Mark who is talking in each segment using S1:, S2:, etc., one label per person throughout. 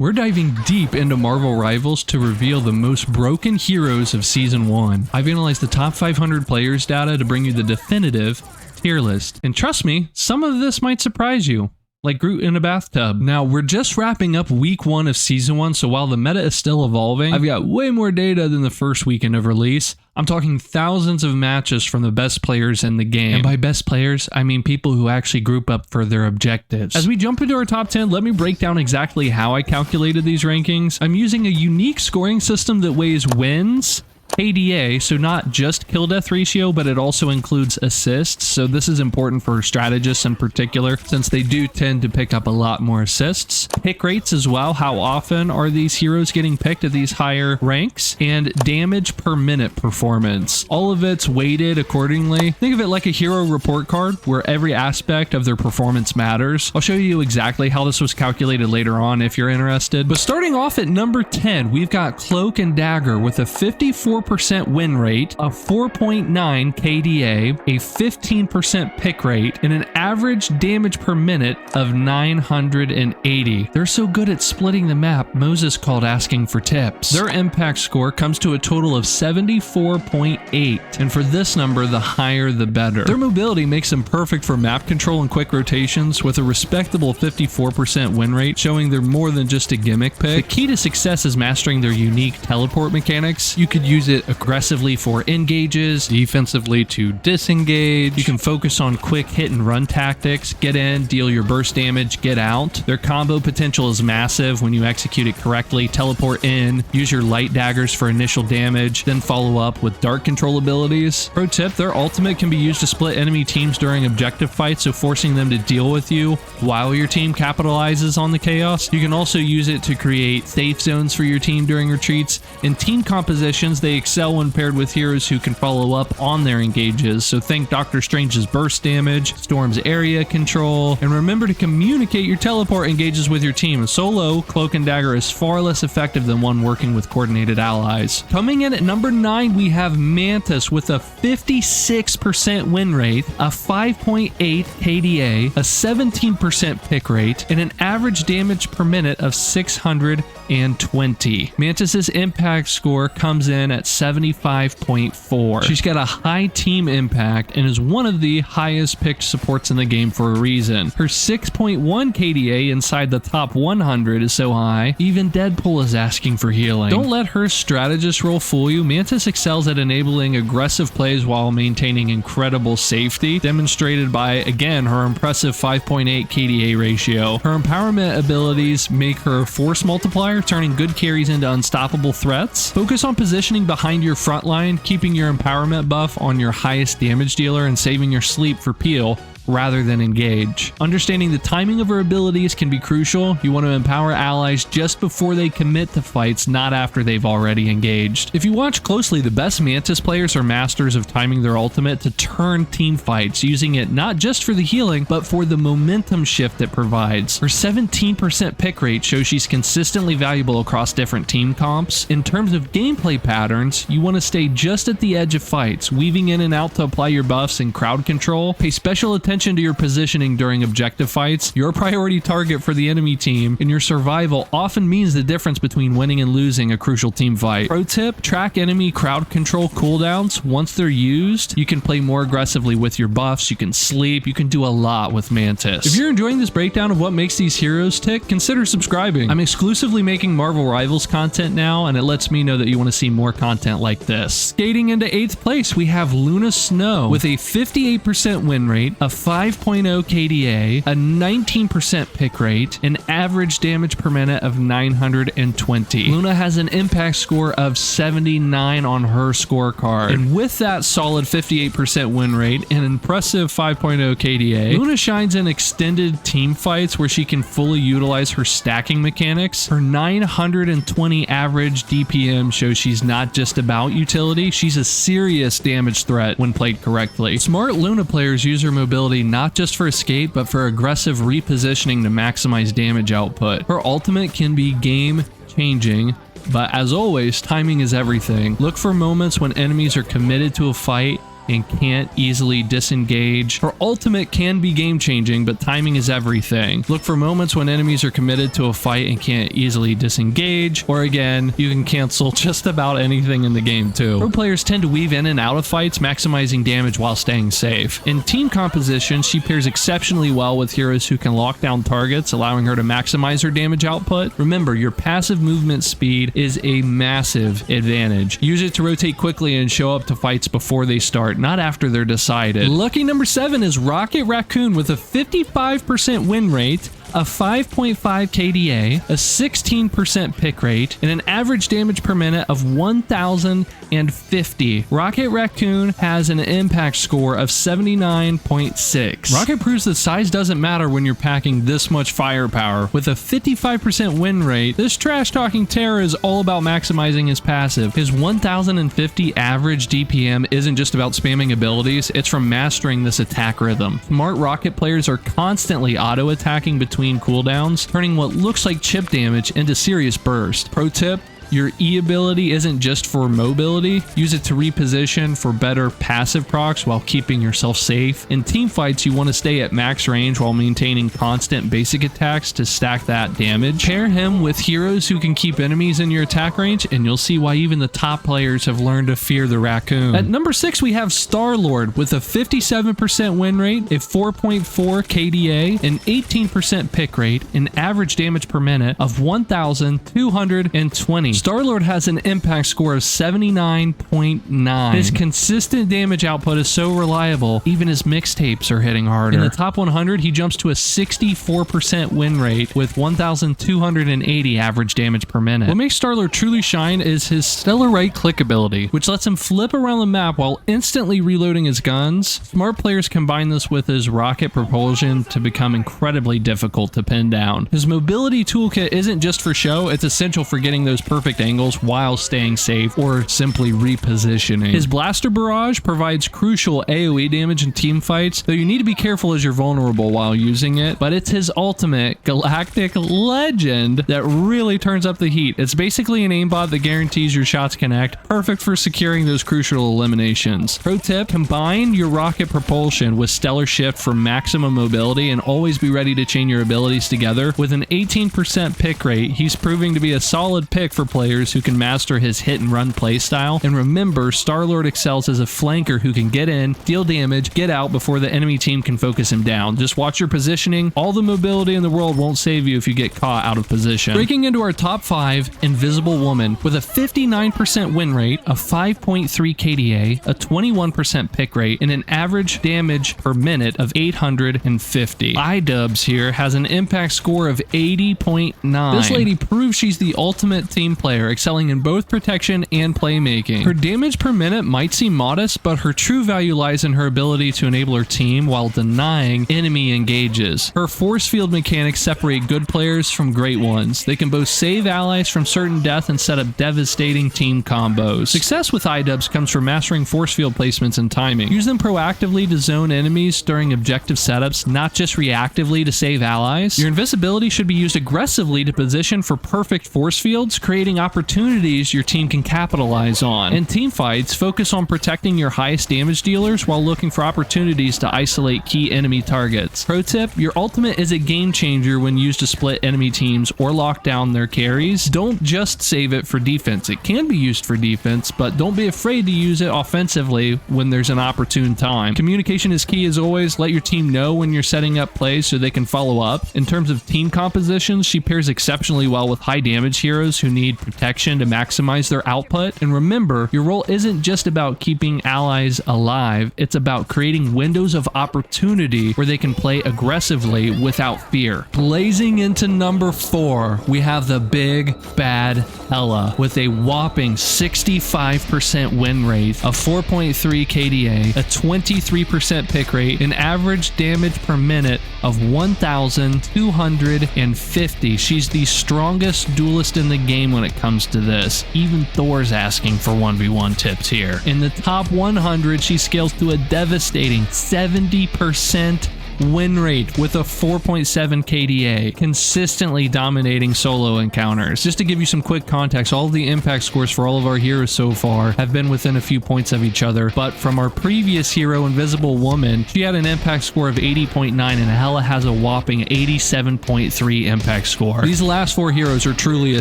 S1: We're diving deep into Marvel Rivals to reveal the most broken heroes of Season 1. I've analyzed the top 500 players data to bring you the definitive tier list. And trust me, some of this might surprise you. Like Groot in a bathtub. Now, we're just wrapping up week 1 of Season 1, so while the meta is still evolving, I've got way more data than the first weekend of release. I'm talking thousands of matches from the best players in the game. And by best players, I mean people who actually group up for their objectives. As we jump into our top 10, let me break down exactly how I calculated these rankings. I'm using a unique scoring system that weighs wins, KDA, so not just kill death ratio, but it also includes assists. So this is important for strategists in particular, since they do tend to pick up a lot more assists. Pick rates as well. How often are these heroes getting picked at these higher ranks? And damage per minute performance. All of it's weighted accordingly. Think of it like a hero report card where every aspect of their performance matters. I'll show you exactly how this was calculated later on if you're interested. But starting off at number 10, we've got Cloak and Dagger with a 54% win rate, a 4.9 KDA, a 15% pick rate, and an average damage per minute of 980. They're so good at splitting the map, Moses called asking for tips. Their impact score comes to a total of 74.8, and for this number, the higher the better. Their mobility makes them perfect for map control and quick rotations, with a respectable 54% win rate, showing they're more than just a gimmick pick. The key to success is mastering their unique teleport mechanics. You could use it aggressively for engages, defensively to disengage. You can focus on quick hit and run tactics, get in, deal your burst damage, get out. Their combo potential is massive when you execute it correctly. Teleport in, use your light daggers for initial damage, then follow up with dark control abilities. Pro tip, their ultimate can be used to split enemy teams during objective fights, so forcing them to deal with you while your team capitalizes on the chaos. You can also use it to create safe zones for your team during retreats. In team compositions, they excel when paired with heroes who can follow up on their engages, so think Doctor Strange's burst damage, Storm's area control, and remember to communicate your teleport engages with your team. Solo, Cloak and Dagger is far less effective than one working with coordinated allies. Coming in at number 9, we have Mantis with a 56% win rate, a 5.8 KDA, a 17% pick rate, and an average damage per minute of 620. Mantis's impact score comes in at 75.4. She's got a high team impact and is one of the highest picked supports in the game for a reason. Her 6.1 KDA inside the top 100 is so high, even Deadpool is asking for healing. Don't let her strategist role fool you. Mantis excels at enabling aggressive plays while maintaining incredible safety, demonstrated by, again, her impressive 5.8 KDA ratio. Her empowerment abilities make her a force multiplier, turning good carries into unstoppable threats. Focus on positioning behind your front line, keeping your empowerment buff on your highest damage dealer, and saving your sleep for peel rather than engage. Understanding the timing of her abilities can be crucial. You want to empower allies just before they commit to fights, not after they've already engaged. If you watch closely, the best Mantis players are masters of timing their ultimate to turn team fights, using it not just for the healing, but for the momentum shift it provides. Her 17% pick rate shows she's consistently valuable across different team comps. In terms of gameplay patterns, you want to stay just at the edge of fights, weaving in and out to apply your buffs and crowd control. Pay special attention to your positioning during objective fights. Your priority target for the enemy team and your survival often means the difference between winning and losing a crucial team fight. Pro tip, track enemy crowd control cooldowns. Once they're used, you can play more aggressively with your buffs, you can sleep, you can do a lot with Mantis. If you're enjoying this breakdown of what makes these heroes tick, consider subscribing. I'm exclusively making Marvel Rivals content now, and it lets me know that you want to see more content like this. Skating into 8th place, we have Luna Snow with a 58% win rate, a 5.0 KDA, a 19% pick rate, an average damage per minute of 920. Luna has an impact score of 79 on her scorecard, and with that solid 58% win rate and impressive 5.0 KDA, Luna shines in extended team fights where she can fully utilize her stacking mechanics. Her 920 average DPM shows she's not just about utility, she's a serious damage threat when played correctly. Smart Luna players use her mobility not just for escape, but for aggressive repositioning to maximize damage output. Her ultimate can be game changing, but as always, timing is everything. Look for moments when enemies are committed to a fight and can't easily disengage. Her ultimate can be game-changing, but timing is everything. Look for moments when enemies are committed to a fight and can't easily disengage, or again, you can cancel just about anything in the game too. Pro players tend to weave in and out of fights, maximizing damage while staying safe. In team composition, she pairs exceptionally well with heroes who can lock down targets, allowing her to maximize her damage output. Remember, your passive movement speed is a massive advantage. Use it to rotate quickly and show up to fights before they start, not after they're decided. Lucky number 7 is Rocket Raccoon with a 55% win rate, a 5.5 KDA, a 16% pick rate, and an average damage per minute of 1,050. Rocket Raccoon has an impact score of 79.6. Rocket proves that size doesn't matter when you're packing this much firepower. With a 55% win rate, this trash-talking terror is all about maximizing his passive. His 1,050 average DPM isn't just about spamming abilities, it's from mastering this attack rhythm. Smart Rocket players are constantly auto-attacking between cooldowns, turning what looks like chip damage into serious burst. Pro tip: your E ability isn't just for mobility. Use it to reposition for better passive procs while keeping yourself safe. In team fights, you want to stay at max range while maintaining constant basic attacks to stack that damage. Pair him with heroes who can keep enemies in your attack range, and you'll see why even the top players have learned to fear the raccoon. At number 6, we have Star-Lord with a 57% win rate, a 4.4 KDA, an 18% pick rate, an average damage per minute of 1,220. Star-Lord has an impact score of 79.9. His consistent damage output is so reliable, even his mixtapes are hitting harder. In the top 100, he jumps to a 64% win rate with 1,280 average damage per minute. What makes Star-Lord truly shine is his stellar right-click ability, which lets him flip around the map while instantly reloading his guns. Smart players combine this with his rocket propulsion to become incredibly difficult to pin down. His mobility toolkit isn't just for show, it's essential for getting those perfect angles while staying safe or simply repositioning. His blaster barrage provides crucial AoE damage in team fights, though you need to be careful as you're vulnerable while using it, but it's his ultimate galactic legend that really turns up the heat. It's basically an aimbot that guarantees your shots connect, perfect for securing those crucial eliminations. Pro tip: combine your rocket propulsion with stellar shift for maximum mobility and always be ready to chain your abilities together. With an 18% pick rate, he's proving to be a solid pick for players who can master his hit and run playstyle. And remember, Star-Lord excels as a flanker who can get in, deal damage, get out before the enemy team can focus him down. Just watch your positioning. All the mobility in the world won't save you if you get caught out of position. Breaking into our top 5, Invisible Woman with a 59% win rate, a 5.3 KDA, a 21% pick rate, and an average damage per minute of 850. iDubbbz here has an impact score of 80.9. This lady proves she's the ultimate team player, excelling in both protection and playmaking. Her damage per minute might seem modest, but her true value lies in her ability to enable her team while denying enemy engages. Her force field mechanics separate good players from great ones. They can both save allies from certain death and set up devastating team combos. Success with iDubbbz comes from mastering force field placements and timing. Use them proactively to zone enemies during objective setups, not just reactively to save allies. Your invisibility should be used aggressively to position for perfect force fields, creating opportunities your team can capitalize on. In team fights, focus on protecting your highest damage dealers while looking for opportunities to isolate key enemy targets. Pro tip: your ultimate is a game changer when used to split enemy teams or lock down their carries. Don't just save it for defense. It can be used for defense, but don't be afraid to use it offensively when there's an opportune time. Communication is key as always. Let your team know when you're setting up plays so they can follow up. In terms of team compositions, she pairs exceptionally well with high damage heroes who need protection to maximize their output. And remember, your role isn't just about keeping allies alive, it's about creating windows of opportunity where they can play aggressively without fear. Blazing into number 4, we have the big bad Hela with a whopping 65% win rate, a 4.3 KDA, a 23% pick rate, an average damage per minute of 1,250. She's the strongest duelist in the game when it comes to this. Even Thor's asking for 1v1 tips here. In the top 100, she scales to a devastating 70% win rate with a 4.7 KDA, consistently dominating solo encounters. Just to give you some quick context, all of the impact scores for all of our heroes so far have been within a few points of each other, but from our previous hero, Invisible Woman, she had an impact score of 80.9 and Hela has a whopping 87.3 impact score. These last four heroes are truly a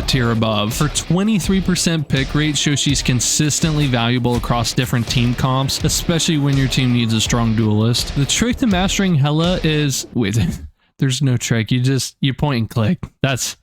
S1: tier above. Her 23% pick rate shows she's consistently valuable across different team comps, especially when your team needs a strong duelist. The trick to mastering Hela is... wait, there's no trick. You point and click. That's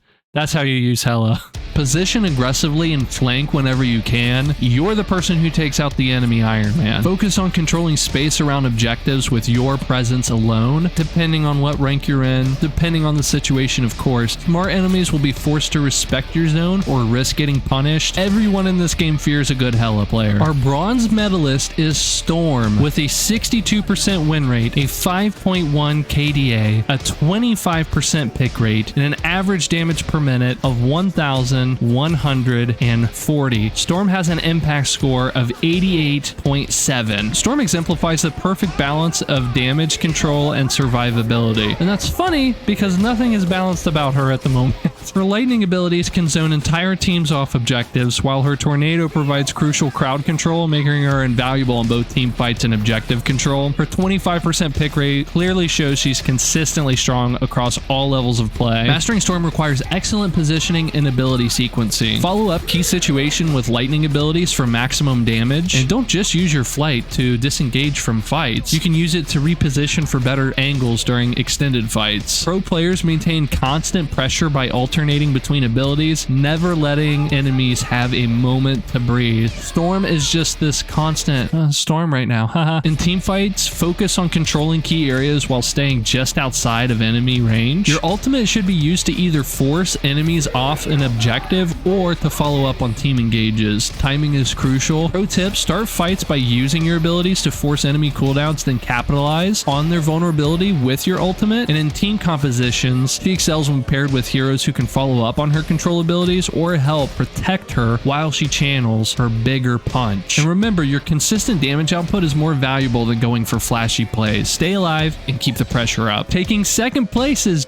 S1: how you use Hela. Position aggressively and flank whenever you can. You're the person who takes out the enemy Iron Man. Focus on controlling space around objectives with your presence alone, depending on what rank you're in, depending on the situation, of course. Smart enemies will be forced to respect your zone or risk getting punished. Everyone in this game fears a good Hela player. Our bronze medalist is Storm with a 62% win rate, a 5.1 KDA, a 25% pick rate, and an average damage per minute of 1,140. Storm has an impact score of 88.7. Storm exemplifies the perfect balance of damage control and survivability. And that's funny because nothing is balanced about her at the moment. Her lightning abilities can zone entire teams off objectives, while her tornado provides crucial crowd control, making her invaluable in both team fights and objective control. Her 25% pick rate clearly shows she's consistently strong across all levels of play. Mastering Storm requires excellent positioning and ability sequencing. Follow up key situation with lightning abilities for maximum damage, and don't just use your flight to disengage from fights. You can use it to reposition for better angles during extended fights. Pro players maintain constant pressure by alternating between abilities, never letting enemies have a moment to breathe. Storm is just this constant storm right now. Haha. In team fights, focus on controlling key areas while staying just outside of enemy range. Your ultimate should be used to either force enemies off an objective or to follow up on team engages. Timing is crucial. Pro tip, start fights by using your abilities to force enemy cooldowns, then capitalize on their vulnerability with your ultimate. And in team compositions, she excels when paired with heroes who can follow up on her control abilities or help protect her while she channels her bigger punch. And remember, your consistent damage output is more valuable than going for flashy plays. Stay alive and keep the pressure up. Taking second place is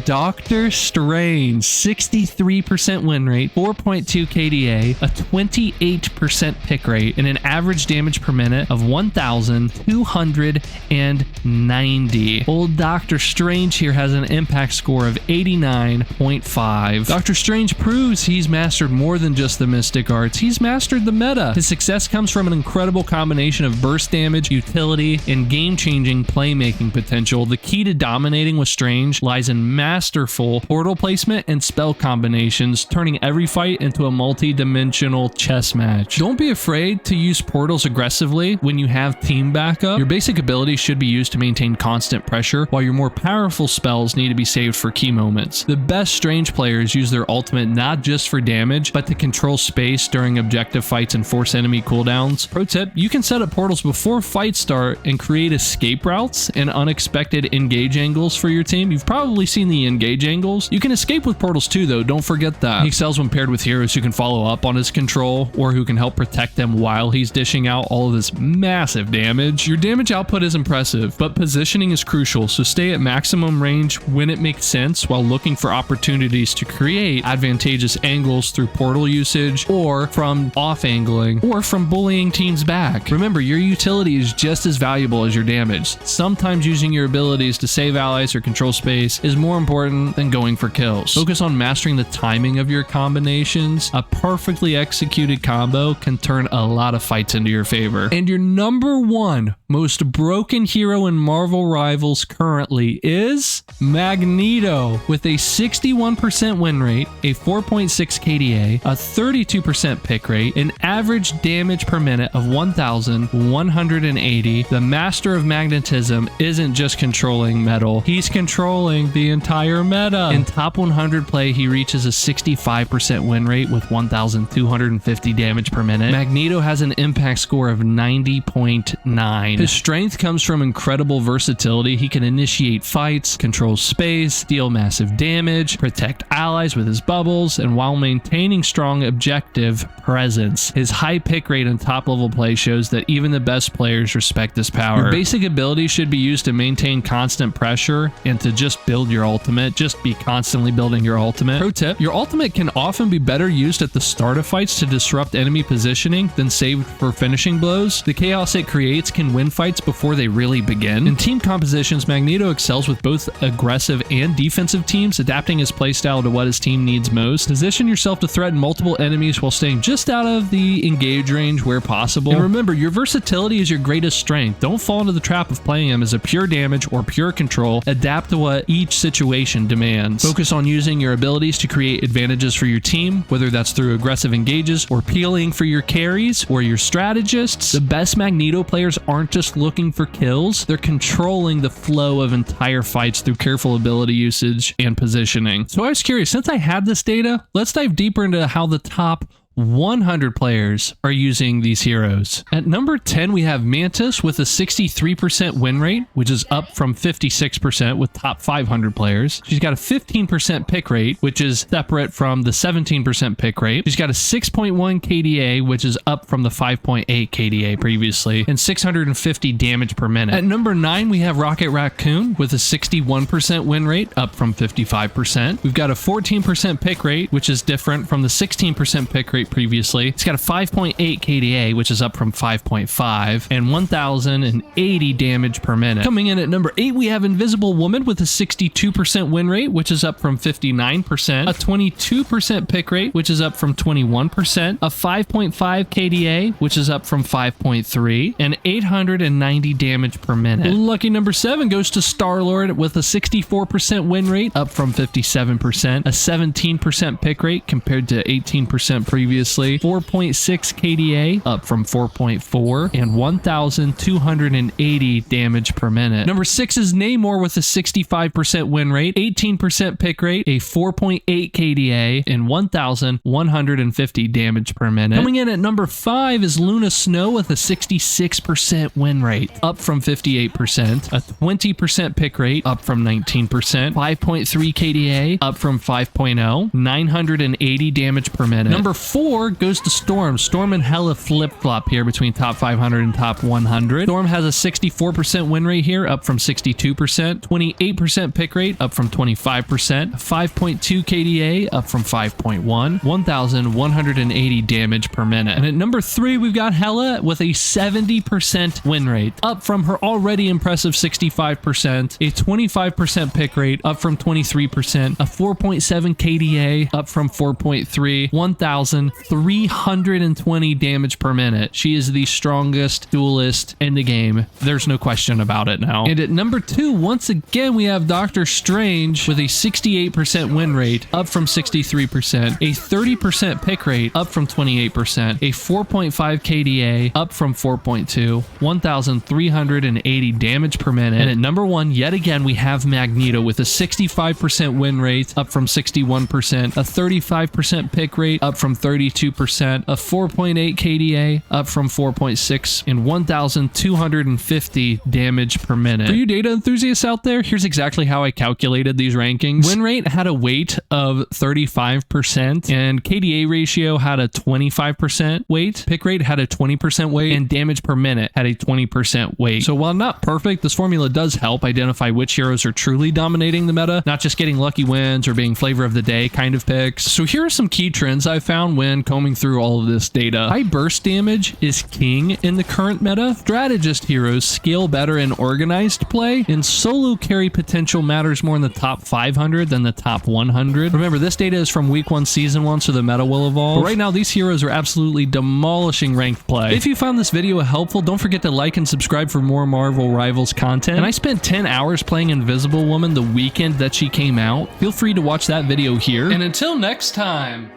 S1: Doctor Strange, 63% win rate, 4.2 KDA, a 28% pick rate, and an average damage per minute of 1,290. Old Doctor Strange here has an impact score of 89.5. Doctor Strange proves he's mastered more than just the mystic arts. He's mastered the meta. His success comes from an incredible combination of burst damage, utility, and game-changing playmaking potential. The key to dominating with Strange lies in masterful portal placement and spell combinations, turning every fight into a multi-dimensional chess match. Don't be afraid to use portals aggressively when you have team backup. Your basic abilities should be used to maintain constant pressure, while your more powerful spells need to be saved for key moments. The best Strange players use their ultimate not just for damage, but to control space during objective fights and force enemy cooldowns. Pro tip, you can set up portals before fights start and create escape routes and unexpected engage angles for your team. You've probably seen the engage angles. You can escape with portals too, though. Don't forget that. He excels when paired with heroes who can follow up on his control or who can help protect them while he's dishing out all of this massive damage. Your damage output is impressive, but positioning is crucial, so stay at maximum range when it makes sense while looking for opportunities to create advantageous angles through portal usage or from off-angling or from bullying teams back. Remember, your utility is just as valuable as your damage. Sometimes using your abilities to save allies or control space is more important than going for kills. Focus on mastering the timing of your combinations. A perfectly executed combo can turn a lot of fights into your favor. And your number one most broken hero in Marvel Rivals currently is Magneto, with a 61% win rate, a 4.6 KDA, a 32% pick rate, an average damage per minute of 1,180. The master of magnetism isn't just controlling metal, he's controlling the entire meta. In top 100 play, he reaches a 65% win rate with 1,250 damage per minute. Magneto has an impact score of 90.9. His strength comes from incredible versatility. He can initiate fights, control space, deal massive damage, protect protect allies with his bubbles, and while maintaining strong objective presence. His high pick rate and top level play shows that even the best players respect his power. Your basic abilities should be used to maintain constant pressure and to just build your ultimate. Just be constantly building your ultimate. Pro tip, your ultimate can often be better used at the start of fights to disrupt enemy positioning than saved for finishing blows. The chaos it creates can win fights before they really begin. In team compositions, Magneto excels with both aggressive and defensive teams, adapting his playstyle to what his team needs most. Position yourself to threaten multiple enemies while staying just out of the engage range where possible. And remember, your versatility is your greatest strength. Don't fall into the trap of playing him as a pure damage or pure control. Adapt to what each situation demands. Focus on using your abilities to create advantages for your team, whether that's through aggressive engages or peeling for your carries or your strategists. The best Magneto players aren't just looking for kills, they're controlling the flow of entire fights through careful ability usage and positioning. So I was curious, since I had this data, let's dive deeper into how the top 100 players are using these heroes. At number 10, we have Mantis with a 63% win rate, which is up from 56% with top 500 players. She's got a 15% pick rate, which is separate from the 17% pick rate. She's got a 6.1 KDA, which is up from the 5.8 KDA previously, and 650 damage per minute. At number 9, we have Rocket Raccoon with a 61% win rate, up from 55%. We've got a 14% pick rate, which is different from the 16% pick rate previously. It's got a 5.8 KDA, which is up from 5.5, and 1080 damage per minute. Coming in at number 8, we have Invisible Woman with a 62% win rate, which is up from 59%, a 22% pick rate, which is up from 21%, a 5.5 KDA, which is up from 5.3, and 890 damage per minute. Lucky number 7 goes to Star-Lord with a 64% win rate, up from 57%, a 17% pick rate compared to 18% previously, 4.6 KDA, up from 4.4, and 1,280 damage per minute. Number 6 is Namor with a 65% win rate, 18% pick rate, a 4.8 KDA, and 1,150 damage per minute. Coming in at number 5 is Luna Snow with a 66% win rate, up from 58%, a 20% pick rate, up from 19%, 5.3 KDA, up from 5.0, 980 damage per minute. Number 4 goes to Storm. Storm and Hela flip-flop here between top 500 and top 100. Storm has a 64% win rate here, up from 62%, 28% pick rate, up from 25%, 5.2 KDA, up from 5.1, 1,180 damage per minute. And at number 3, we've got Hela with a 70% win rate, up from her already impressive 65%, a 25% pick rate, up from 23%, a 4.7 KDA, up from 4.3, 1,320 damage per minute. She is the strongest duelist in the game. There's no question about it now. And at number 2, once again, we have Doctor Strange with a 68% win rate, up from 63%, a 30% pick rate, up from 28%, a 4.5 KDA, up from 4.2, 1,380 damage per minute. And at number 1, yet again, we have Magneto with a 65% win rate, up from 61%, a 35% pick rate, up from 32%, a 4.8 KDA, up from 4.6, and 1,250 damage per minute. For you data enthusiasts out there, here's exactly how I calculated these rankings. Win rate had a weight of 35%, and KDA ratio had a 25% weight, pick rate had a 20% weight, and damage per minute had a 20% weight. So while not perfect, this formula does help identify which heroes are truly dominating the meta, not just getting lucky wins or being flavor of the day kind of picks. So here are some key trends I found when combing through all of this data. High burst damage is king in the current meta. Strategist heroes scale better in organized play, and solo carry potential matters more in the top 500 than the top 100. Remember, this data is from week 1, season 1, so the meta will evolve. But right now, these heroes are absolutely demolishing ranked play. If you found this video helpful, don't forget to like and subscribe for more Marvel Rivals content. And I spent 10 hours playing Invisible Woman the weekend that she came out. Feel free to watch that video here. And until next time,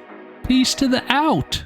S1: peace to the out.